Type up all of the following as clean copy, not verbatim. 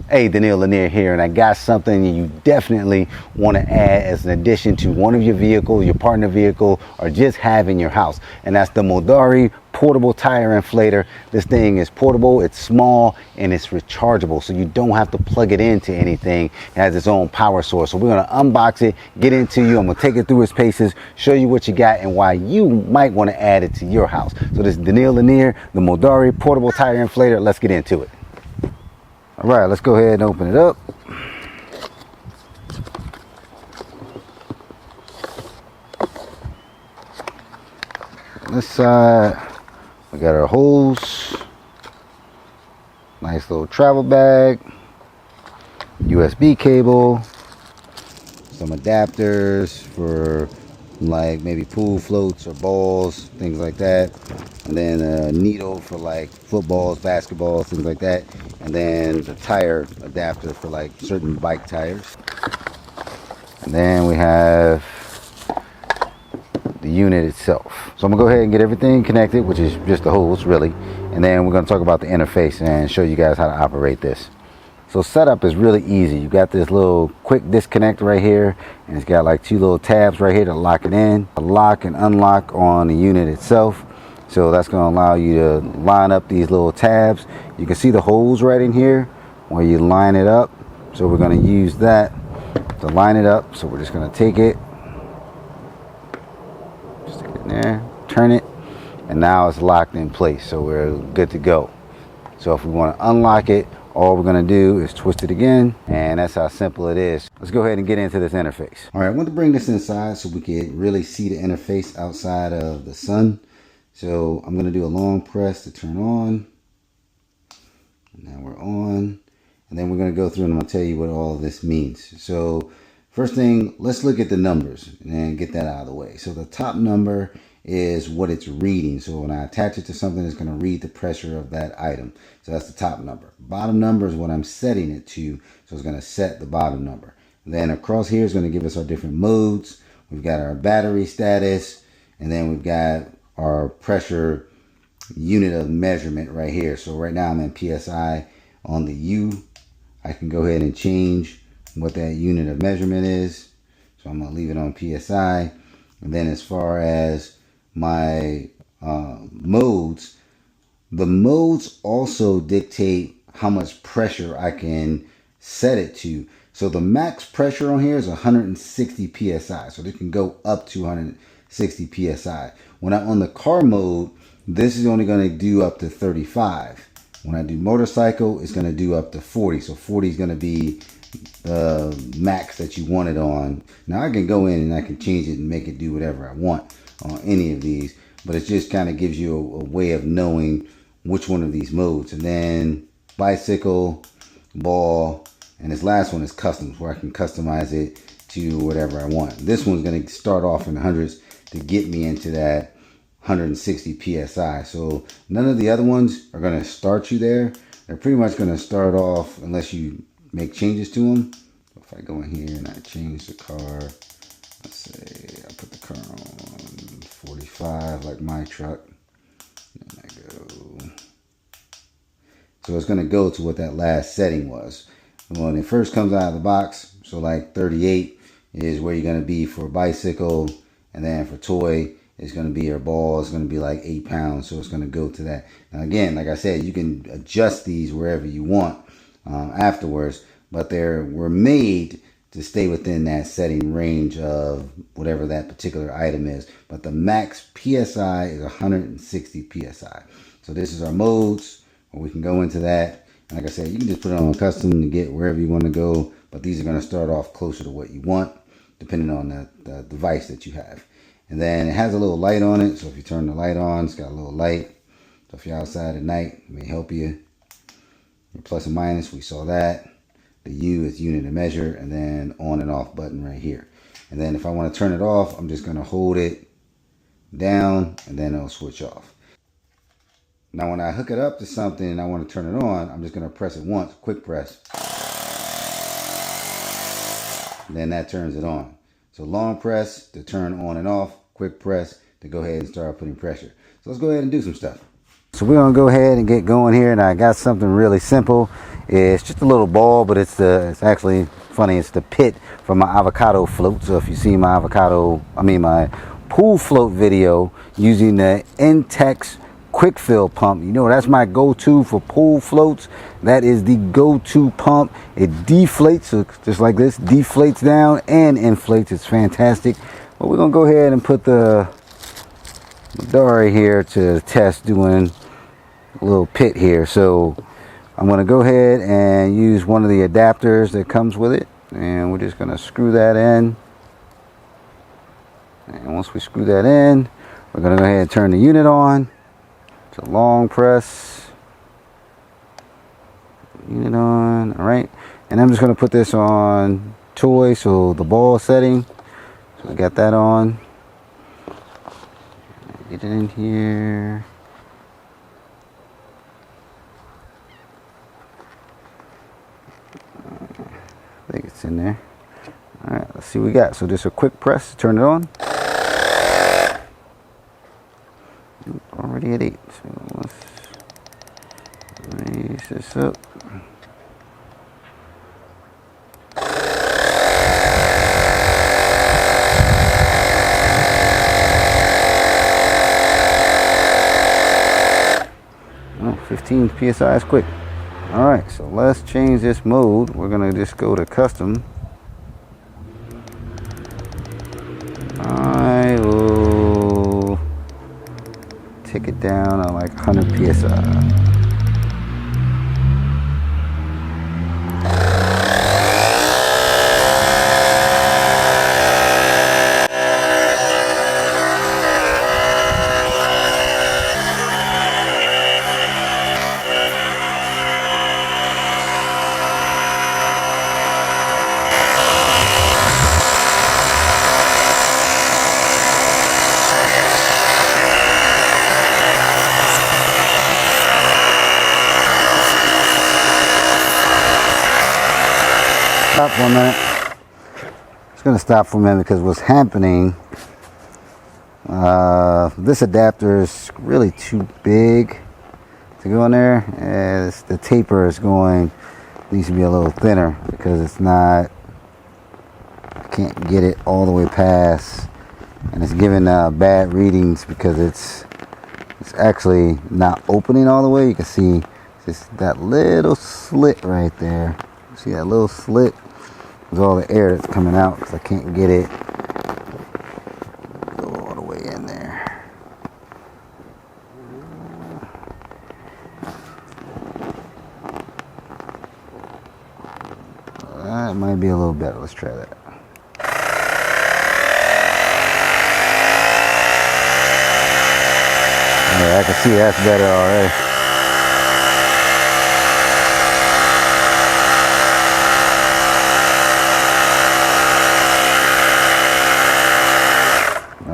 Hey, Daniel Lanier here, and I got something you definitely want to add as an addition to one of your vehicles, your partner vehicle, or just have in your house. And that's the Modari portable tire inflator. This thing is portable, it's small, and it's rechargeable, so you don't have to plug it into anything. It has its own power source. So we're going to unbox it, get into you. I'm going to take it through its paces, show you what you got and why you might want to add it to your house. So this is Daniel Lanier, the Modari portable tire inflator. Let's get into it. All right, let's go ahead and open it up. On this side, we got our hose, nice little travel bag, USB cable, some adapters for like maybe pool floats or balls, things like that, and then a needle for like footballs, basketballs, things like that, and then the tire adapter for like certain bike tires. And then we have the unit itself. So I'm gonna go ahead and get everything connected, which is just the hose really, and then we're gonna talk about the interface and show you guys how to operate this. So setup is really easy. You got this little quick disconnect right here, and it's got like two little tabs right here to lock it in. A lock and unlock on the unit itself. So that's going to allow you to line up these little tabs. You can see the holes right in here where you line it up. So we're going to use that to line it up. So we're just going to take it, stick it in there, turn it, and now it's locked in place. So we're good to go. So if we want to unlock it, all we're going to do is twist it again, and that's how simple it is. Let's go ahead and get into this interface. All right, I want to bring this inside so we can really see the interface outside of the sun. So I'm going to do a long press to turn on. Now we're on, and then we're going to go through and I'm going to tell you what all of this means. So first thing, let's look at the numbers and get that out of the way. So the top number is what it's reading. So when I attach it to something, it's going to read the pressure of that item. So that's the top number. Bottom number is what I'm setting it to. So it's going to set the bottom number. And then across here is going to give us our different modes. We've got our battery status, and then we've got our pressure unit of measurement right here. So right now I'm in PSI on the U. I can go ahead and change what that unit of measurement is. So I'm going to leave it on PSI. And then as far as my modes, the modes also dictate how much pressure I can set it to. So the max pressure on here is 160 psi, so it can go up to 160 psi. When I'm on the car mode, this is only going to do up to 35. When I do motorcycle, it's going to do up to 40. So 40 is going to be the max that you want it on. Now I can go in and I can change it and make it do whatever I want on any of these, but it just kind of gives you a way of knowing which one of these modes. And then bicycle, ball, and this last one is customs, where I can customize it to whatever I want. This one's going to start off in the hundreds to get me into that 160 psi. So none of the other ones are going to start you there. They're pretty much going to start off unless you make changes to them. If I go in here and I change the car, let's say I put the car on 45 like my truck, and I go, so it's going to go to what that last setting was when it first comes out of the box. So like 38 is where you're going to be for bicycle, and then for toy it's going to be your ball, it's going to be like 8 pounds, so it's going to go to that. Now again, like I said, you can adjust these wherever you want afterwards, but they were made to stay within that setting range of whatever that particular item is. But the max PSI is 160 PSI. So this is our modes, where we can go into that. And like I said, you can just put it on custom to get wherever you want to go, but these are going to start off closer to what you want, depending on the device that you have. And then it has a little light on it, so if you turn the light on, it's got a little light. So if you're outside at night, it may help you. Your plus and minus, we saw that. The U is unit of measure, and then on and off button right here. And then if I want to turn it off, I'm just going to hold it down, and then it'll switch off. Now when I hook it up to something and I want to turn it on, I'm just going to press it once, quick press. And then that turns it on. So long press to turn on and off, quick press to go ahead and start putting pressure. So let's go ahead and do some stuff. So we're gonna go ahead and get going here, and I got something really simple. It's just a little ball, but it's actually funny. It's the pit from my avocado float. So if you see my my pool float video using the Intex quick fill pump, you know that's my go-to for pool floats. That is the go-to pump. It deflates, so just like this, deflates down and inflates. It's fantastic. But we're gonna go ahead and put the Modari here to test doing a little pit here. So I'm going to go ahead and use one of the adapters that comes with it, and we're just going to screw that in. And once we screw that in, we're going to go ahead and turn the unit on. It's a long press. Unit on. All right, and I'm just going to put this on toy, so the ball setting. So we got that on. Get it in here. I think it's in there. All right, let's see what we got. So just a quick press to turn it on. Already at 8. So let's raise this up. Oh, 15 psi is quick. All right, so let's change this mode. We're gonna just go to custom. I will take it down to like 100 psi. Stop for a minute. It's going to stop for a minute because what's happening, this adapter is really too big to go in there, and the taper is needs to be a little thinner because it's not, I can't get it all the way past, and it's giving bad readings because it's actually not opening all the way. You can see just that little slit right there. See that little slit? There's all the air that's coming out because I can't get it go all the way in there. That might be a little better. Let's try that. Yeah, I can see that's better already.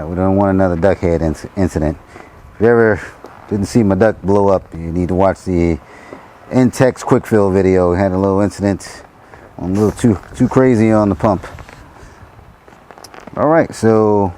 We don't want another duck head incident. If you ever didn't see my duck blow up, you need to watch the Intex quick fill video. It had a little incident, a little too crazy on the pump. All right, so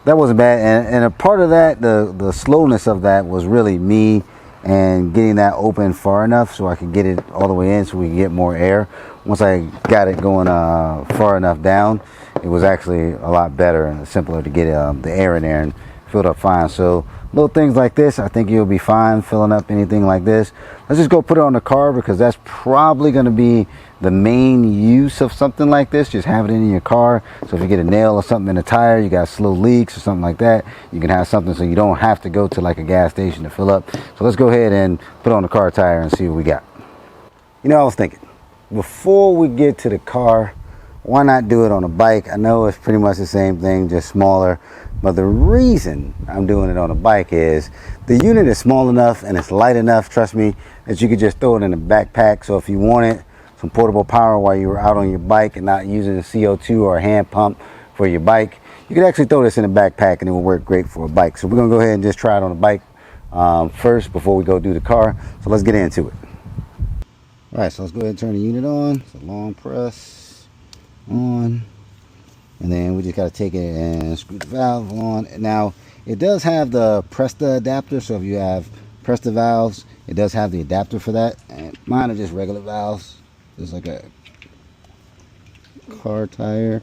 that wasn't bad, and a part of that, the slowness of that was really me and getting that open far enough so I could get it all the way in so we can get more air. Once I got it going far enough down, it was actually a lot better and simpler to get the air in there and filled up fine. So little things like this, I think you'll be fine filling up anything like this. Let's just go put it on the car because that's probably going to be the main use of something like this. Just have it in your car. So if you get a nail or something in the tire, you got slow leaks or something like that, you can have something so you don't have to go to like a gas station to fill up. So let's go ahead and put on the car tire and see what we got. You know, I was thinking, before we get to the car, why not do it on a bike? I know it's pretty much the same thing, just smaller. But the reason I'm doing it on a bike is the unit is small enough and it's light enough, trust me, that you could just throw it in a backpack. So if you wanted some portable power while you were out on your bike and not using a CO2 or a hand pump for your bike, you could actually throw this in a backpack and it will work great for a bike. So we're going to go ahead and just try it on a bike first before we go do the car. So let's get into it. All right, so let's go ahead and turn the unit on. It's a long press on. And then we just got to take it and screw the valve on. Now, it does have the Presta adapter, so if you have Presta valves, it does have the adapter for that. And mine are just regular valves, just like a car tire.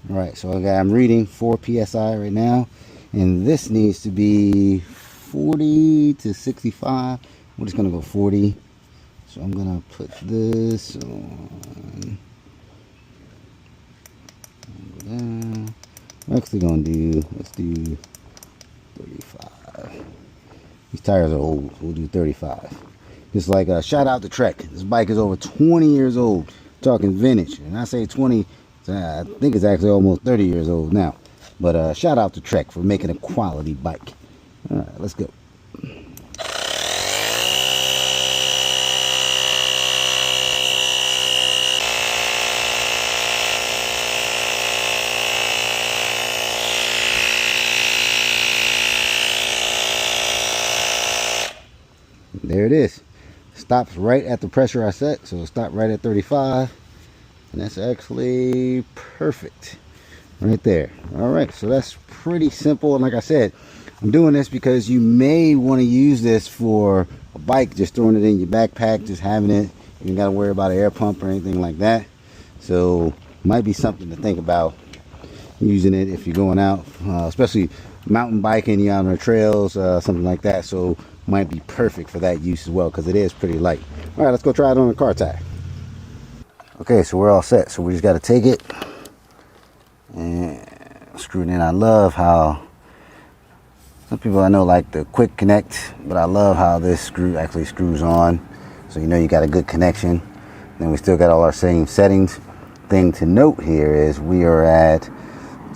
Right, so I'm reading 4 psi right now, and this needs to be 40 to 65. We're just gonna go 40. So I'm gonna put this on. I'm actually gonna let's do 35. These tires are old, so we'll do 35. Just like shout out to Trek. This bike is over 20 years old. Talking vintage, and I say 20. I think it's actually almost 30 years old now. But shout out to Trek for making a quality bike. All right, let's go. There it is. Stops right at the pressure I set, so it'll stop right at 35. And that's actually perfect right there. All right, so that's pretty simple. And like I said, I'm doing this because you may want to use this for a bike, just throwing it in your backpack, just having it. You don't got to worry about an air pump or anything like that. So might be something to think about using it if you're going out, especially mountain biking, you're out on the trails, something like that. So might be perfect for that use as well, because it is pretty light. All right, let's go try it on a car tire. Okay, so we're all set. So we just got to take it and screw it in. I love how some people I know like the quick connect, but I love how this screw actually screws on. So you know you got a good connection. Then we still got all our same settings. Thing to note here is we are at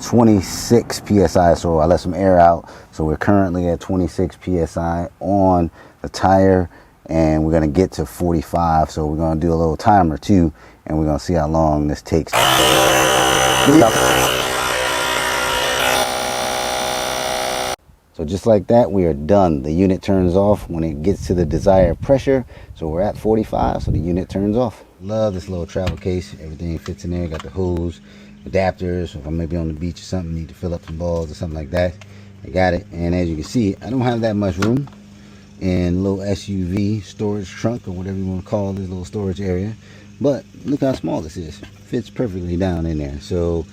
26 psi, so I let some air out. So we're currently at 26 psi on the tire, and we're going to get to 45. So we're going to do a little timer too, and we're going to see how long this takes. So just like that, we are done. The unit turns off when it gets to the desired pressure. So we're at 45, so the unit turns off. Love this little travel case. Everything fits in there. Got the hose, adapters. If I'm maybe on the beach or something, need to fill up some balls or something like that, I got it. And as you can see, I don't have that much room in little SUV storage trunk, or whatever you want to call this little storage area. But look how small this is. Fits perfectly down in there. So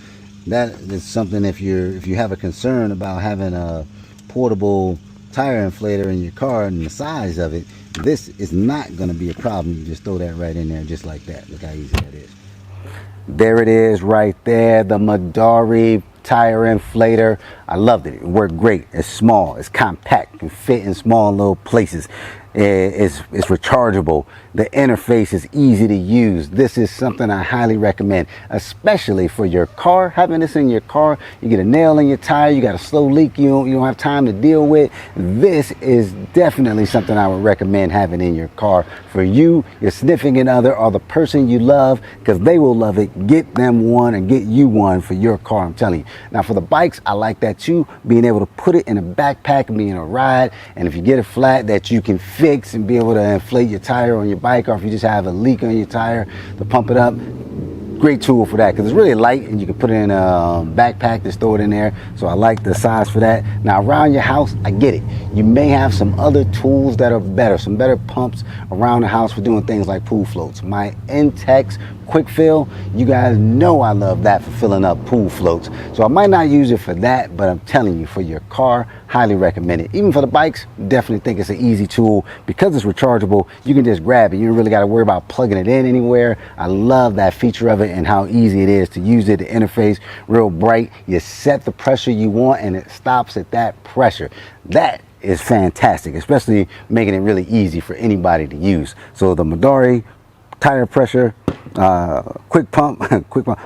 that is something, if you have a concern about having a portable tire inflator in your car and the size of it, this is not going to be a problem. You just throw that right in there just like that. Look how easy that is. There it is right there, the Modari tire inflator. I loved it. It worked great. It's small, it's compact, can fit in small little places. It's rechargeable. The interface is easy to use. This is something I highly recommend, especially for your car. Having this in your car, you get a nail in your tire, you got a slow leak you don't have time to deal with. This is definitely something I would recommend having in your car for you, your significant other, or the person you love, because they will love it. Get them one and get you one for your car, I'm telling you. Now for the bikes, I like that too, being able to put it in a backpack and be in a ride, and if you get it flat, that you can fix and be able to inflate your tire on your bike, or if you just have a leak on your tire to pump it up. Great tool for that, because it's really light and you can put it in a backpack, just throw it in there. So I like the size for that. Now around your house, I get it, you may have some other tools that are better, some better pumps around the house for doing things like pool floats. My Intex quick fill, you guys know I love that for filling up pool floats. So I might not use it for that, but I'm telling you, for your car, highly recommend it. Even for the bikes, definitely think it's an easy tool. Because it's rechargeable, you can just grab it. You don't really got to worry about plugging it in anywhere. I love that feature of it and how easy it is to use it. The interface, real bright. You set the pressure you want and it stops at that pressure. That is fantastic, especially making it really easy for anybody to use. So the Modari tire pressure, quick pump,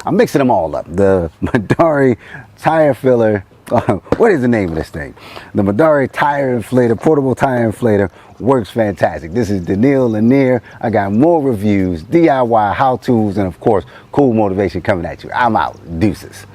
I'm mixing them all up. The Modari tire filler What is the name of this thing? The Modari tire inflator, portable tire inflator, works fantastic. This is Daniil Lanier. I got more reviews, DIY how-tos, and of course, cool motivation coming at you. I'm out. Deuces.